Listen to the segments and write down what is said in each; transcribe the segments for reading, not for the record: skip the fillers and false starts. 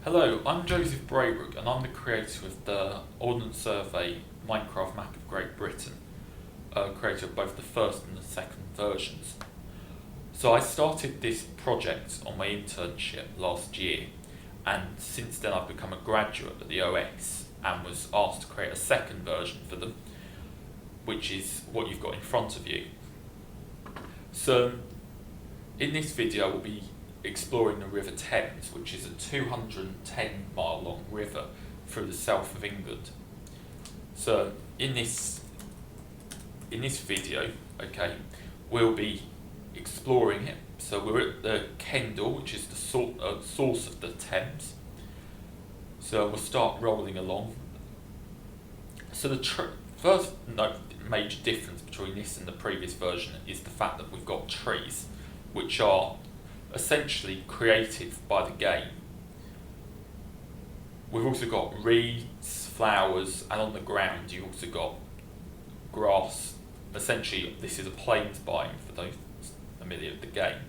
Hello, I'm Joseph Brayrook and I'm the creator of the Ordnance Survey Minecraft map of Great Britain, creator of both the first and the second versions. So I started this project on my internship last year, and since then I've become a graduate at the OS and was asked to create a second version for them, which is what you've got in front of you. So in this video we'll be exploring the River Thames, which is a 210-mile long river through the south of England. So in this video, we'll be exploring it. So we're at the Kendal, which is the source of the Thames. So we'll start rolling along. So the first major difference between this and the previous version is the fact that we've got trees, which are essentially created by the game. We've also got reeds, flowers, and on the ground you've also got grass. Essentially this is a plains biome for those familiar with the game.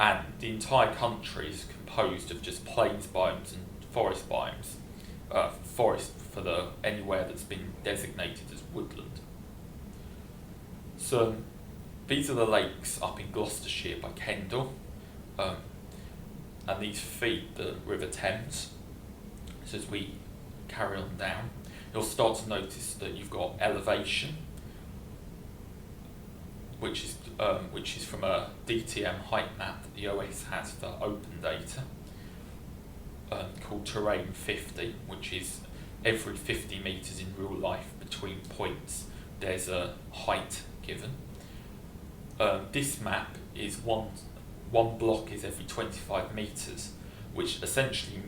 And the entire country is composed of just plains biomes and forest biomes. Forest for anywhere that's been designated as woodland. So these are the lakes up in Gloucestershire by Kendal, and these feed the River Thames. So as we carry on down, you'll start to notice that you've got elevation, which is from a DTM height map that the OS has for open data, called Terrain 50, which is every 50 metres in real life between points there's a height given. This map is one block is every 25 metres, which essentially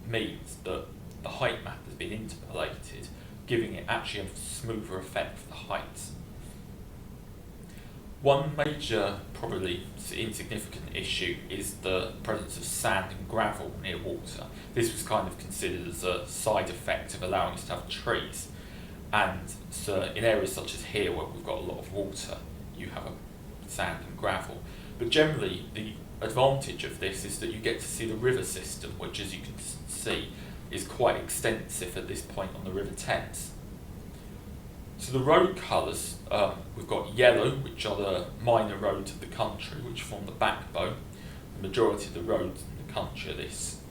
means that the height map has been interpolated, giving it actually a smoother effect for the heights. One major, probably insignificant issue is the presence of sand and gravel near water. This was kind of considered as a side effect of allowing us to have trees, and so in areas such as here where we've got a lot of water, you have sand and gravel. But generally the advantage of this is that you get to see the river system, which, as you can see, is quite extensive at this point on the River Thames. So the road colours, we've got yellow, which are the minor roads of the country, which form the backbone. The majority of the roads in the country are this.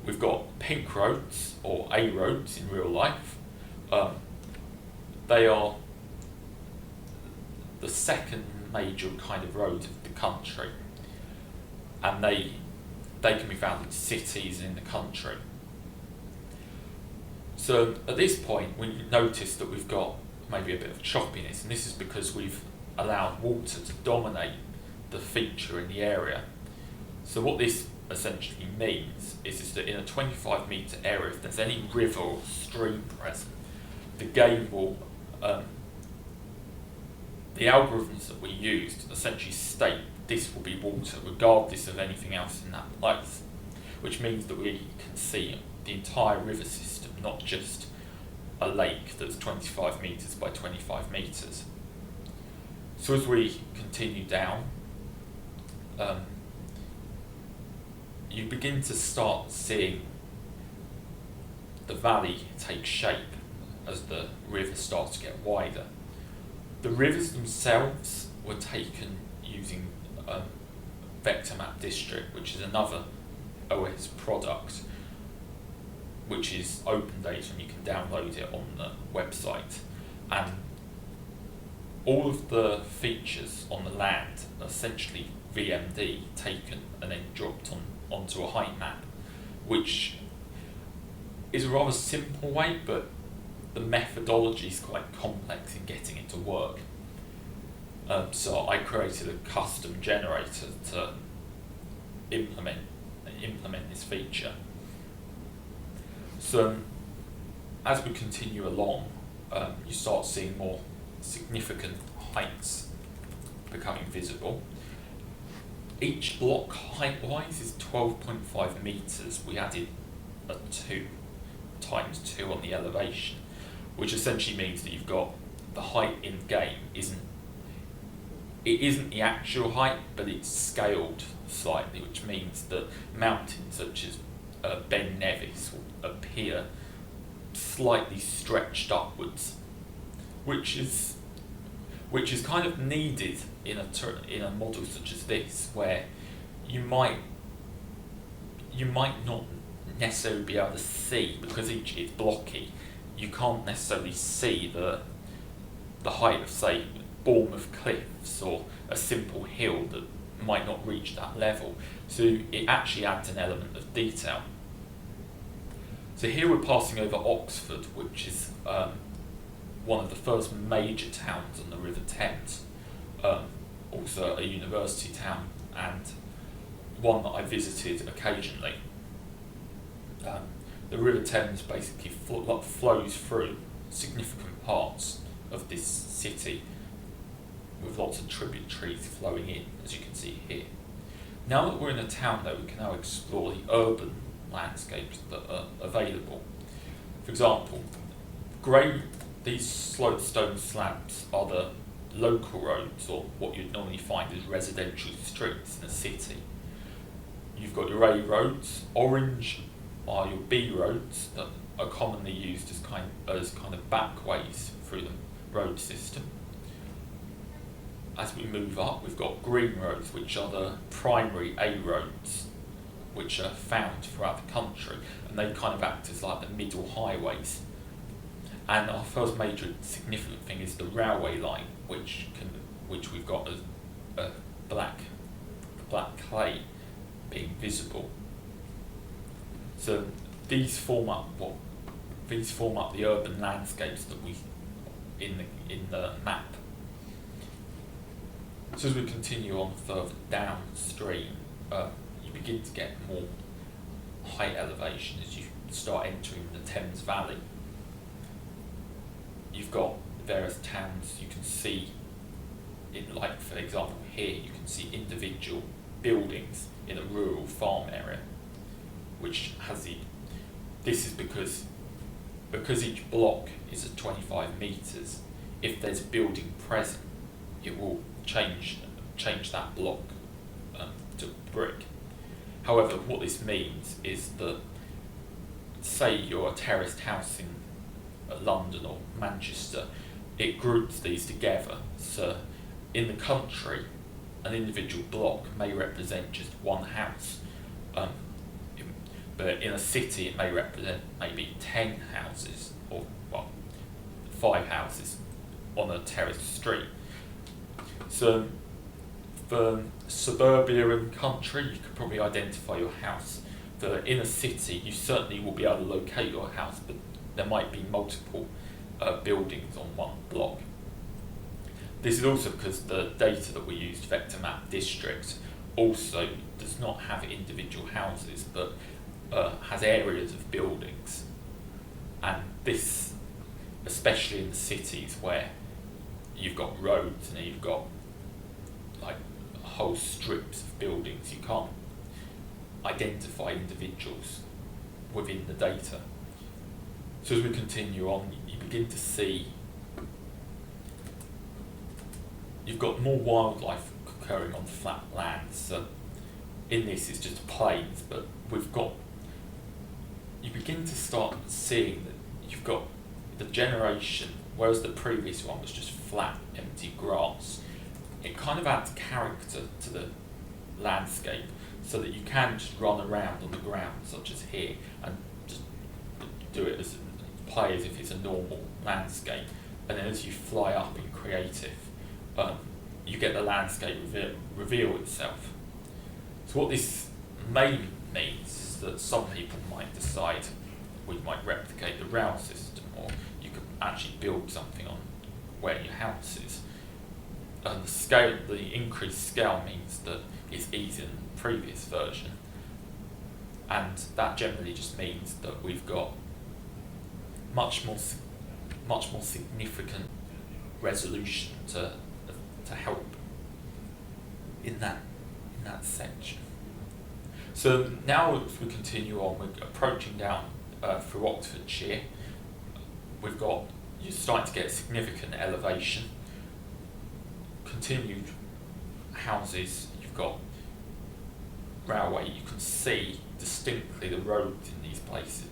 We've got pink roads, or A roads in real life. They are the second major kind of roads of the country, and they can be found in cities and in the country. So at this point we notice that we've got maybe a bit of choppiness, and this is because we've allowed water to dominate the feature in the area. So what this essentially means is that in a 25 metre area, if there's any river or stream present, the game will the algorithms that we used essentially state this will be water regardless of anything else in that place, which means that we can see the entire river system, not just a lake that's 25 metres by 25 metres. So as we continue down, you begin to start seeing the valley take shape as the river starts to get wider. The rivers themselves were taken using Vector Map District, which is another OS product, which is open data and you can download it on the website. And all of the features on the land are essentially VMD taken and then dropped onto a height map, which is a rather simple way, but the methodology is quite complex in getting it to work. So I created a custom generator to implement this feature. So as we continue along, you start seeing more significant heights becoming visible. Each block height-wise is 12.5 metres. We added a 2 times 2 on the elevation, which essentially means that you've got the height in game isn't it isn't the actual height, but it's scaled slightly, which means that mountains such as Ben Nevis will appear slightly stretched upwards, which is kind of needed in a model such as this, where you might not necessarily be able to see, because each is blocky. You can't necessarily see the height of, say, Bournemouth Cliffs or a simple hill that might not reach that level. So it actually adds an element of detail. So here we're passing over Oxford, which is one of the first major towns on the River Thames, also a university town, and one that I visited occasionally. The River Thames basically flows through significant parts of this city, with lots of tributaries flowing in, as you can see here. Now that we're in a town, though, we can now explore the urban landscapes that are available. For example, these stone slabs are the local roads, or what you'd normally find as residential streets in a city. You've got your A roads. Orange are your B roads that are commonly used as kind of backways through the road system. As we move up, we've got green roads, which are the primary A roads, which are found throughout the country, and they kind of act as like the middle highways. And our first major significant thing is the railway line, which we've got as a black clay being visible. So these form up the urban landscapes that we in the map. So as we continue on further downstream, you begin to get more height elevation as you start entering the Thames Valley. You've got various towns you can see, like for example here, you can see individual buildings in a rural farm area, which has this is because each block is at 25 metres. If there's a building present, it will change that block to brick. However, what this means is that, say you're a terraced house in London or Manchester, it groups these together. So in the country, an individual block may represent just one house, but in a city it may represent maybe 10 houses, or 5 houses on a terraced street. So for suburbia and country, you could probably identify your house. For in a city, you certainly will be able to locate your house, but there might be multiple buildings on one block. This is also because the data that we used, vector map district, also does not have individual houses, but has areas of buildings. And this, especially in the cities where you've got roads and you've got like whole strips of buildings, you can't identify individuals within the data. So as we continue on, you begin to see you've got more wildlife occurring on flat lands. So in this it's just plains, but you begin to start seeing that you've got the generation, whereas the previous one was just flat, empty grass. It kind of adds character to the landscape, so that you can just run around on the ground, such as here, and just do it play as if it's a normal landscape. And then as you fly up in creative, you get the landscape reveal itself. So what this may means is that some people might decide we might replicate the rail system, or you could actually build something on where your house is. And the increased scale means that it's easier than the previous version, and that generally just means that we've got much more significant resolution to help in that section. So now as we continue on, we're approaching down through Oxfordshire. You're starting to get significant elevation. Continued houses, you've got railway, you can see distinctly the roads in these places.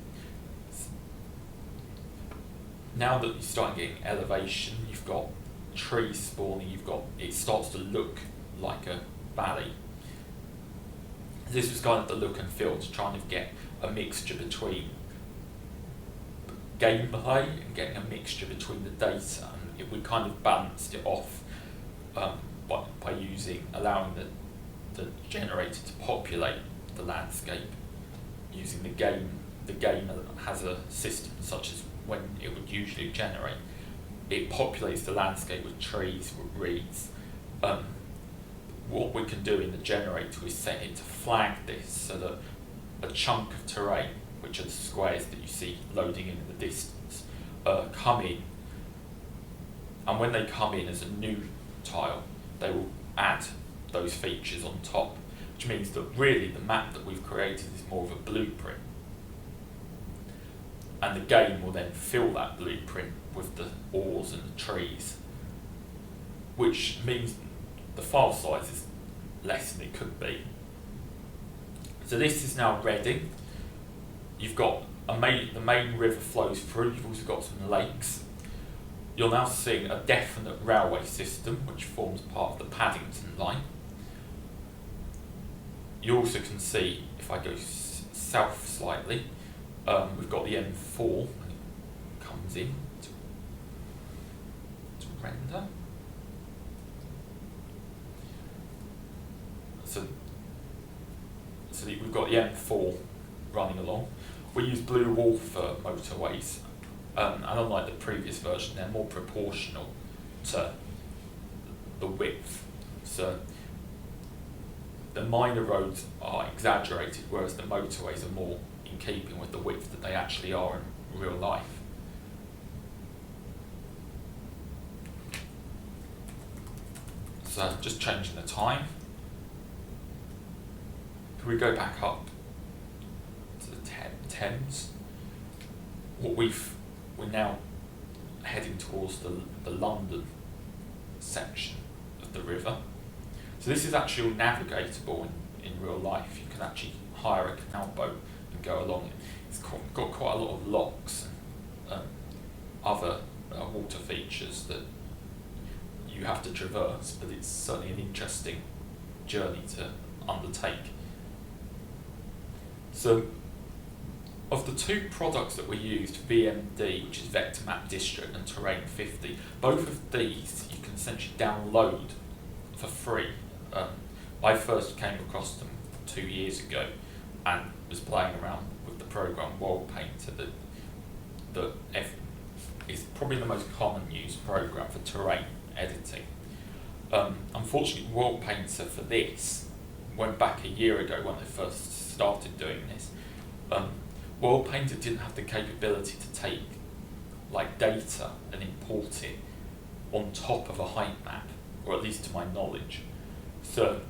Now that you start getting elevation, you've got trees spawning, it starts to look like a valley. This was kind of the look and feel, to trying to get a mixture between gameplay and getting a mixture between the data, and we kind of balanced it off by allowing the generator to populate the landscape using the game. The game has a system such as when it would usually generate, it populates the landscape with trees, with reeds. What we can do in the generator is set it to flag this so that a chunk of terrain, which are the squares that you see loading in the distance, come in. And when they come in as a new tile, they will add those features on top, which means that really the map that we've created is more of a blueprint. And the game will then fill that blueprint with the ores and the trees, which means the file size is less than it could be. So this is now ready. You've got the main river flows through, you've also got some lakes. You're now seeing a definite railway system which forms part of the Paddington line. You also can see, if I go south slightly, we've got the M4 and it comes in to render. So we've got the M4 running along. We use blue wall for motorways, and unlike the previous version, they're more proportional to the width. So the minor roads are exaggerated, whereas the motorways are more in keeping with the width that they actually are in real life. So just changing the time. Can we go back up to the Thames? We're now heading towards the London section of the river. So this is actually navigable in real life. You can actually hire a canal boat and go along it. It's got quite a lot of locks and other water features that you have to traverse, but it's certainly an interesting journey to undertake. So, of the two products that we used, VMD, which is Vector Map District, and Terrain 50, both of these you can essentially download for free. I first came across them 2 years ago and was playing around with the program World Painter that is probably the most common used program for terrain editing. Unfortunately, World Painter for this went back a year ago when they first started doing this. World Painter didn't have the capability to take like data and import it on top of a height map, or at least to my knowledge. So,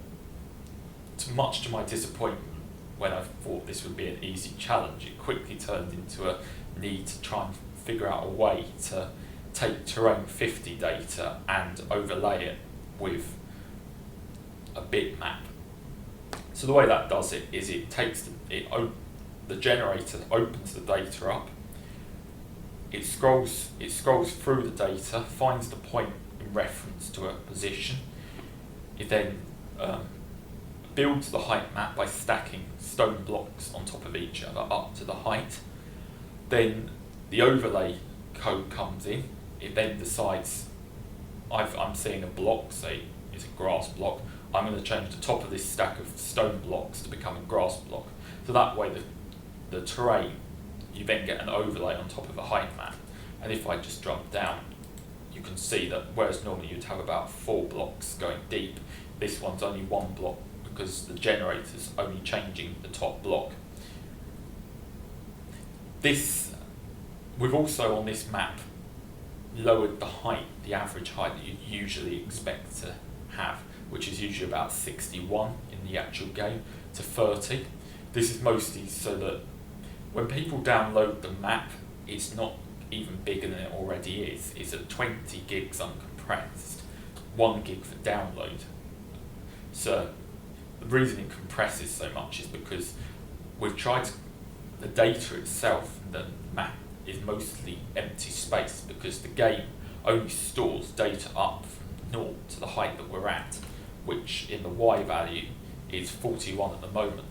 much to my disappointment, when I thought this would be an easy challenge, it quickly turned into a need to try and figure out a way to take Terrain 50 data and overlay it with a bitmap. So the way that does it is it takes the generator opens the data up, it scrolls through the data, finds the point in reference to a position. It then builds the height map by stacking stone blocks on top of each other up to the height. Then the overlay code comes in. It then decides, I'm seeing a block, say it's a grass block, I'm going to change the top of this stack of stone blocks to become a grass block. So that way the terrain, you then get an overlay on top of a height map. And if I just jump down, you can see that whereas normally you'd have about 4 blocks going deep, this one's only 1 block because the generator's only changing the top block. We've also on this map lowered the height, the average height that you'd usually expect to have, which is usually about 61 in the actual game, to 30. This is mostly so that when people download the map, it's not even bigger than it already is. It's at 20 gigs uncompressed, 1 gig for download. So the reason it compresses so much is because we've tried to, the data itself, the map, is mostly empty space because the game only stores data up from 0 to the height that we're at, which in the y value is 41 at the moment.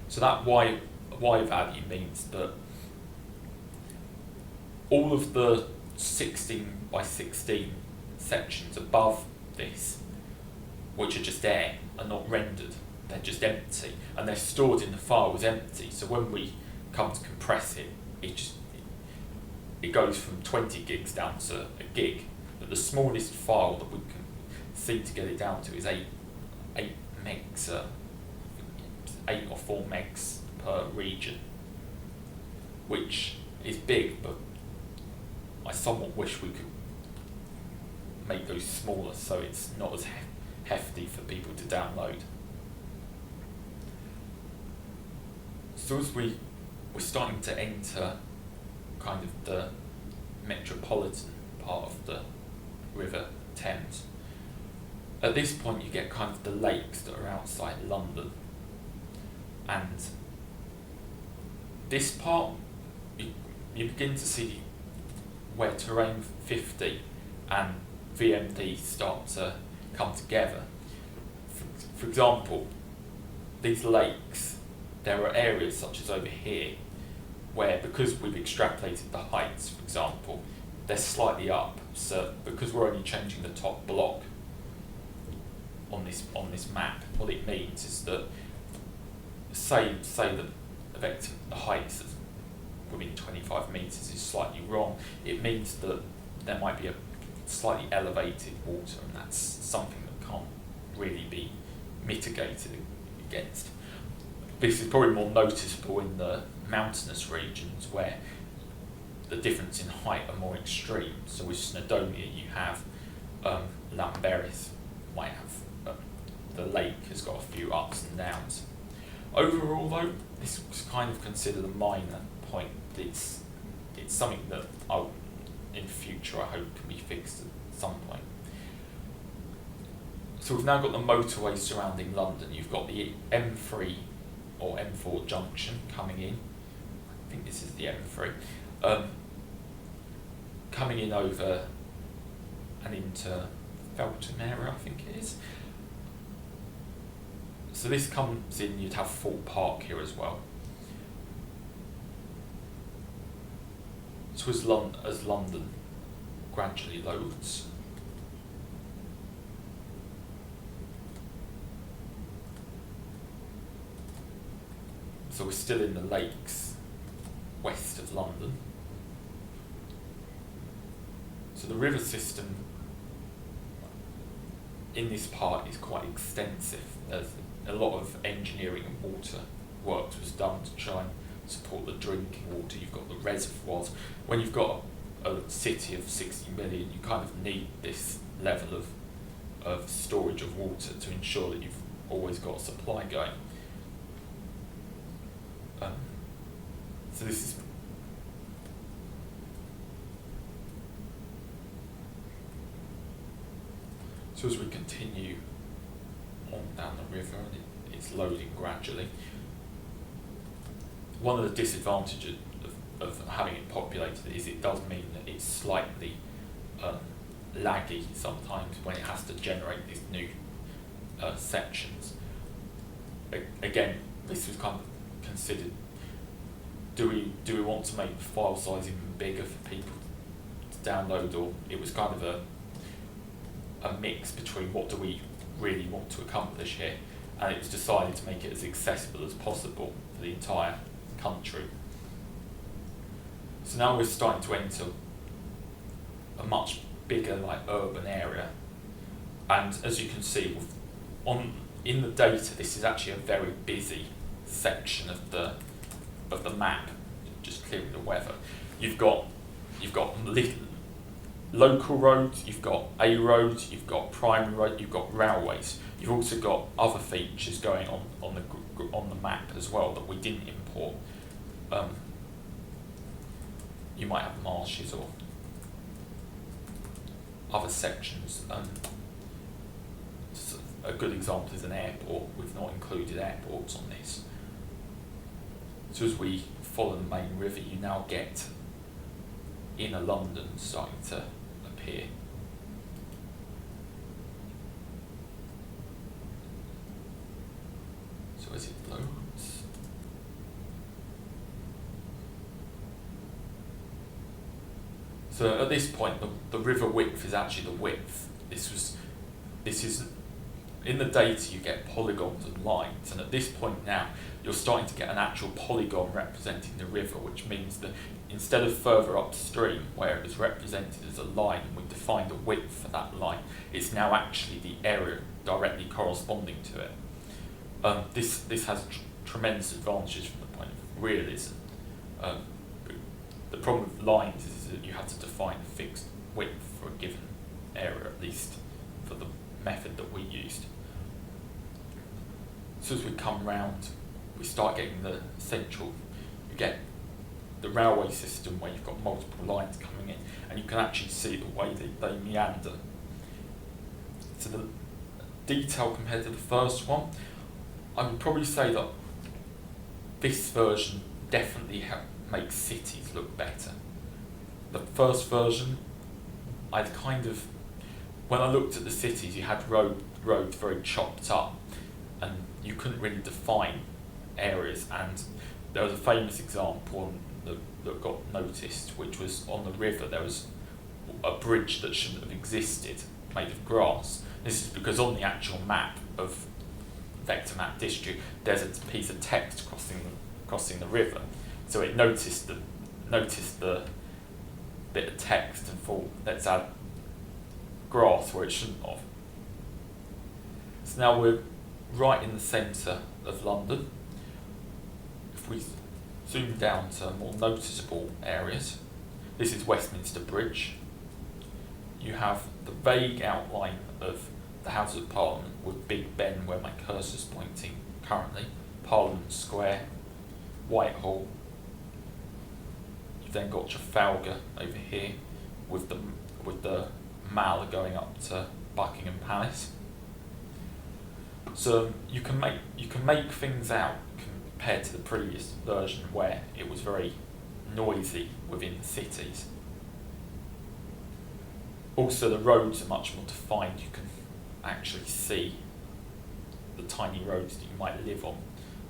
So that y value means that all of the 16 by 16 sections above this, which are just air, are not rendered. They're just empty, and they're stored in the file as empty. So when we come to compress it, it goes from 20 gigs down to a gig. But the smallest file that we can seem to get it down to is 8 megs, 8 or 4 megs per region, which is big, but I somewhat wish we could make those smaller so it's not as hefty for people to download. So as we're starting to enter kind of the metropolitan part of the River Thames, at this point you get kind of the lakes that are outside London, and this part you begin to see where Terrain 50 and VMD start to come together. For example, these lakes, there are areas such as over here where, because we've extrapolated the heights, for example, they're slightly up. So because we're only changing the top block on this map, what it means is that say the heights within 25 meters is slightly wrong, it means that there might be a slightly elevated water, and that's something that can't really be mitigated against. This is probably more noticeable in the mountainous regions where the difference in height are more extreme. So with Snowdonia you have Llanberis might have the lake has got a few ups and downs. Overall though, this is kind of considered a minor point. It's something that in future I hope can be fixed at some point. So we've now got the motorway surrounding London. You've got the M3 or M4 junction coming in. I think this is the M3. Coming in over and into Feltham area, I think it is. So this comes in, you'd have Fort Park here as well. So as London gradually loads, so we're still in the lakes west of London. So the river system in this part is quite extensive. There's a lot of engineering and water work was done to try and support the drinking water. You've got the reservoirs. When you've got a city of 60 million, you kind of need this level of storage of water to ensure that you've always got a supply going. So this is so as we continue on down the river, and it's loading gradually. One of the disadvantages of having it populated is it does mean that it's slightly laggy sometimes when it has to generate these new sections. Again, this was kind of considered, do we want to make the file size even bigger for people to download, or it was kind of a mix between what do we really want to accomplish here, and it was decided to make it as accessible as possible for the entire country. So now we're starting to enter a much bigger urban area, and as you can see in the data, this is actually a very busy section of the map. Just clearing the weather, you've got local roads, you've got A roads, you've got primary roads, you've got railways. You've also got other features going on the map as well that we didn't import. You might have marshes or other sections. a good example is an airport. We've not included airports on this. So as we follow the main river, you now get inner London starting to appear. So as it loads, so at this point the river width is actually the width. This is in the data you get polygons and lines, and at this point now you're starting to get an actual polygon representing the river, which means that instead of further upstream where it was represented as a line and we defined a width for that line, it's now actually the area directly corresponding to it. This has tremendous advantages from the point of realism. The problem with lines is that you have to define a fixed width for a given area, at least for the method that we used. So as we come round, we start getting the central, you get the railway system where you've got multiple lines coming in, and you can actually see the way they meander. So the detail compared to the first one, I would probably say that this version definitely makes cities look better. The first version, when I looked at the cities, you had roads very chopped up, and you couldn't really define areas. And there was a famous example that got noticed, which was on the river. There was a bridge that shouldn't have existed, made of grass. This is because on the actual map of Vector Map District, there's a piece of text crossing the river. So it noticed the bit of text and thought, let's add grass where it shouldn't have. So now we're right in the centre of London. If we zoom down to more noticeable areas, this is Westminster Bridge. You have the vague outline of the Houses of Parliament with Big Ben, where my cursor's pointing currently, Parliament Square, Whitehall. You've then got Trafalgar over here with the Mall going up to Buckingham Palace. So you can make things out compared to the previous version where it was very noisy within the cities. Also, the roads are much more defined. You can actually see the tiny roads that you might live on,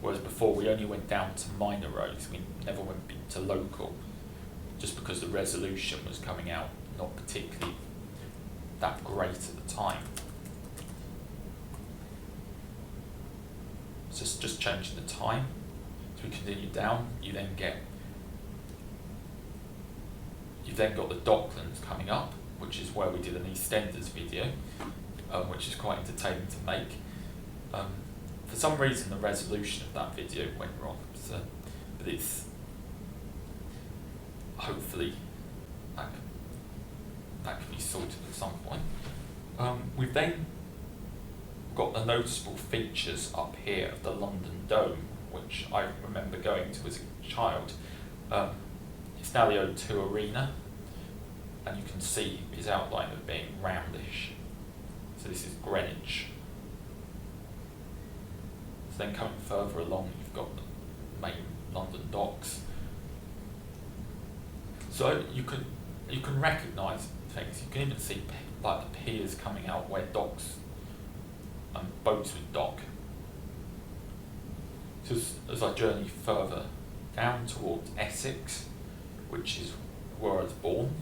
whereas before we only went down to minor roads. We never went to local, just because the resolution was coming out not particularly that great at the time. So it's just changing the time. As we continue down, you've then got the Docklands coming up, which is where we did an EastEnders video, which is quite entertaining to make. For some reason, the resolution of that video went wrong, but it's hopefully that can be sorted at some point. We've then got the noticeable features up here of the London Dome, which I remember going to as a child. It's now the O2 Arena, and you can see his outline of being roundish. So this is Greenwich. So then coming further along, you've got the main London docks. So you can recognise things. You can even see like the piers coming out where docks and boats would dock. So as I journey further down towards Essex, which is where I was born,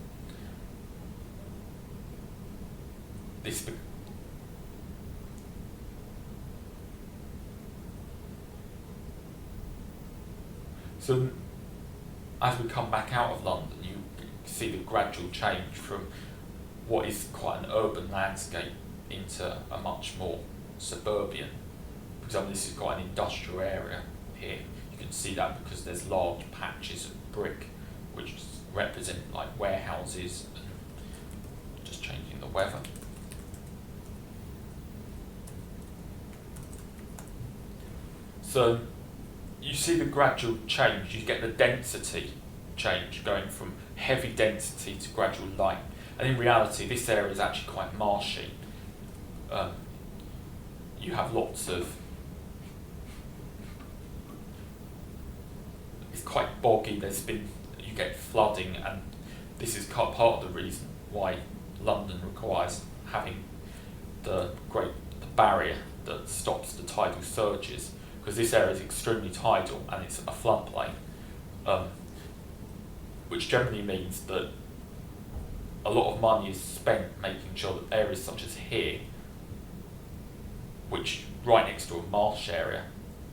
so as we come back out of London, you see the gradual change from what is quite an urban landscape into a much more suburban. For example, this is quite an industrial area here. You can see that because there's large patches of brick which represent like warehouses, and just changing the weather. So you see the gradual change. You get the density change going from heavy density to gradual light. And in reality, this area is actually quite marshy. you have lots of, it's quite boggy, you get flooding, and this is part of the reason why London requires having the barrier that stops the tidal surges, because this area is extremely tidal and it's a floodplain, which generally means that a lot of money is spent making sure that areas such as here, which right next to a marsh area,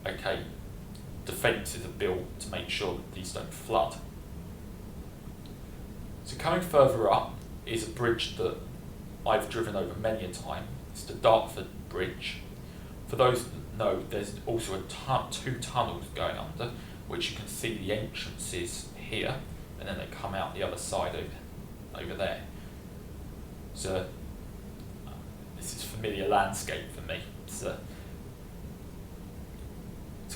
okay, defences are built to make sure that these don't flood. So coming further up is a bridge that I've driven over many a time. It's the Dartford Bridge. For those that know, there's also two tunnels going under, which you can see the entrances here, and then they come out the other side over there. So this is familiar landscape for me. So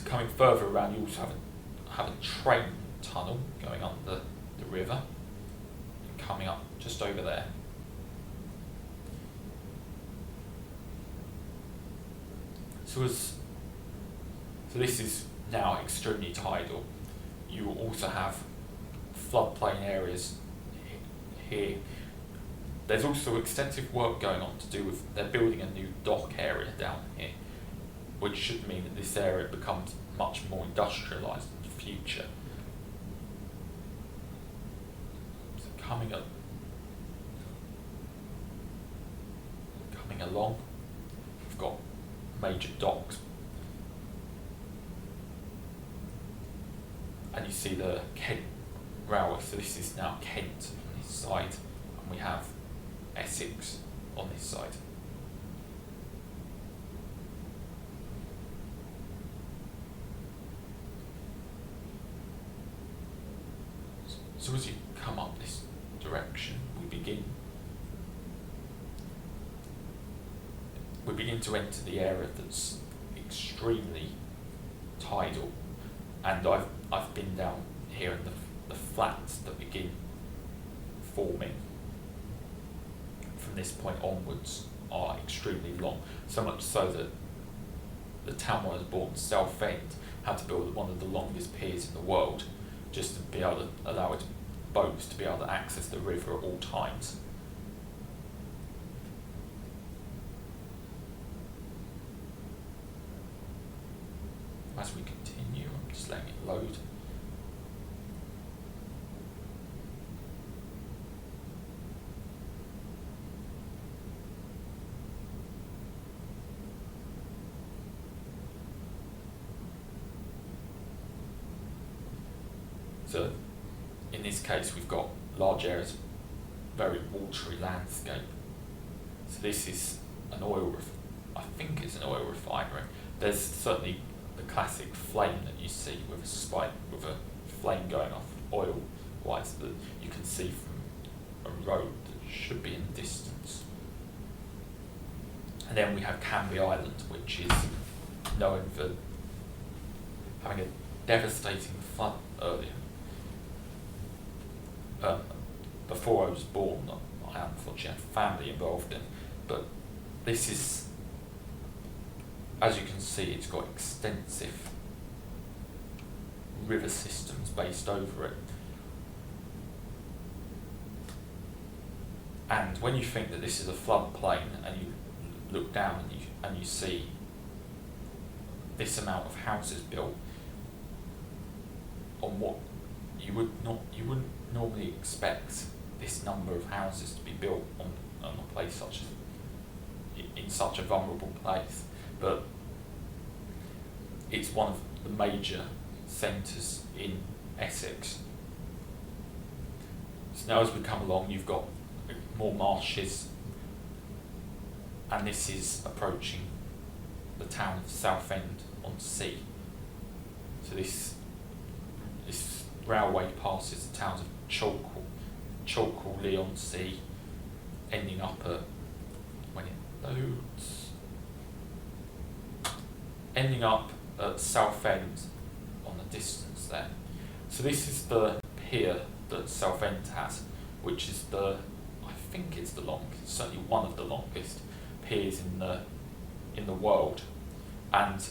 coming further around, you also have a train tunnel going under the river and coming up just over there. So this is now extremely tidal. You will also have floodplain areas here. There's also extensive work going on to do with, they're building a new dock area down here, which should mean that this area becomes much more industrialised in the future. So coming along, we've got major docks, and you see the Kent Railway. So this is now Kent on this side, and we have Essex on this side. So as you come up this direction, we begin to enter the area that's extremely tidal, and I've been down here, and the flats that begin forming from this point onwards are extremely long, so much so that the town where I was born, Southend, had to build one of the longest piers in the world just to be able to allow its boats to be able to access the river at all times. As we continue, I'm just letting it load. So in this case, we've got large areas, very watery landscape. So this is an I think it's an oil refinery. There's certainly the classic flame that you see with a flame going off oil-wise that you can see from a road that should be in the distance. And then we have Canby Island, which is known for having a devastating flood earlier. Before I was born, I unfortunately had family involved in, but this is, as you can see, it's got extensive river systems based over it. And when you think that this is a floodplain and you look down and you see this amount of houses built on what you wouldn't normally expect this number of houses to be built on a place in such a vulnerable place, but it's one of the major centres in Essex. So now as we come along, you've got more marshes, and this is approaching the town of Southend-on-Sea. So this railway passes the towns of Chalkwell-on-Sea, ending up at, when it loads, ending up at Southend on the distance there. So this is the pier that Southend has, which is I think it's the longest, certainly one of the longest piers in the in the world. And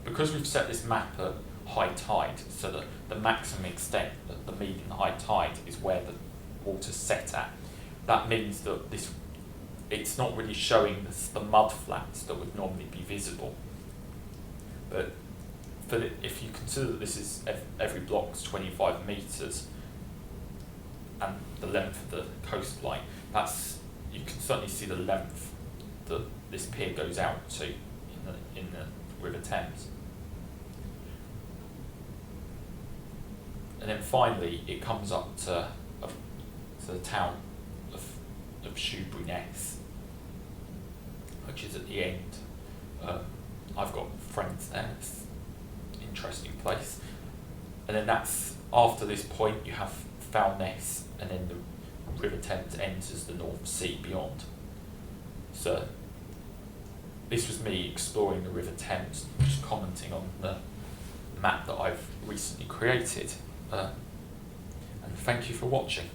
because we've set this map at high tide, so that the maximum extent that the median high tide is where the water's set at, that means that it's not really showing the mud flats that would normally be visible. But if you consider that this is every block's 25 metres and the length of the coastline, you can certainly see the length that this pier goes out to in the River Thames. And then finally it comes up to the town of Shoebury-Ness, which is at the end. I've got friends there. It's an interesting place. And then after this point you have Foulness, and then the River Thames enters the North Sea beyond. So this was me exploring the River Thames, just commenting on the map that I've recently created. And thank you for watching.